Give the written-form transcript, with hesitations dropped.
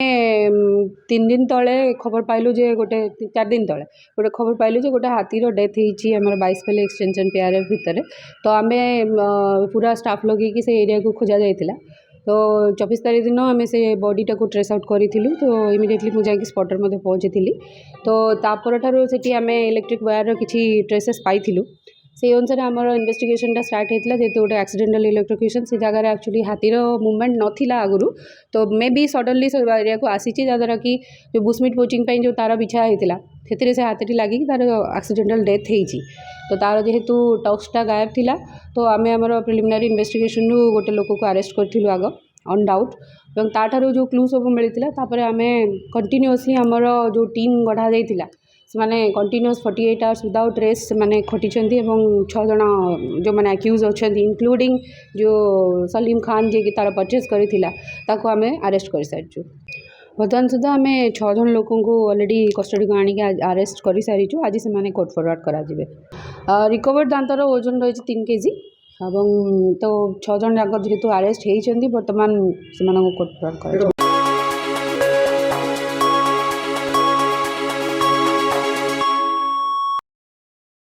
तीन दिन तले खबर पाइलु जे गोटे 4 दिन तले गोटे खबर पाइलु जे गोटे हाथीर डेथ होती आम 22 पल्ली एक्सटेंशन पीआरएफ भितर। तो आम पूरा स्टाफ लगे से एरिया को खोजा जाइला। तो 24 तारीख दिन आम से बॉडीटा को ट्रेस आउट करूँ। तो इमिडिएटली मुझे स्पॉटर मध्य पहुँची थी। तो तापर ठार से आम इलेक्ट्रिक वायर किसी ट्रेसेस पाइलु। से अनुसार आमर इन्वेस्टिगेशनटा स्टार्ट होता जेहतु गोटे एक्सीडेंटल इलेक्ट्रोक्यूशन से जगह एक्चुअली हाथीर मूवमेंट नाला आगु। तो मे बी सडनली से एरिया को आसी जहाँद्वारा कि जो बुशमीट पोचिंग जो तार बिछा होता से हाथी लगी तार एक्सीडेंटल डेथ होती। तो तार जेहेतु टक्सटा गायब थिला। तो आम आमर प्रिलिमिनारी इन्वेस्टिगेशन गोटे लोक को अरेस्ट करूँ आग ऑन डाउट। और ताठार जो क्लू सब मिलता आम कंटिन्यूअसली आमर जो टीम गढ़ा जाइला से मैंने कंटिन्यूअस 48 आवर्स विदाउट रेस्ट मैंने खटी 6 जन जो मैंने एक्यूज अच्छा इंक्लूडिंग जो सलीम खान जी की तार परचेज करता आम अरेस्ट कर सारी। बर्तमान सुधा आम 6 जन लोक ऑलरेडी कस्टडी को आणिक अरेस्ट कर सारीचु। आज से कोर्ट फरवर्ड करा रिकवर्ड दांतर ओजन रही 3 kg। तो 6 जन जाक जेहेतु अरेस्ट होती बर्तमान से कोर्ट फरवर्ड कर।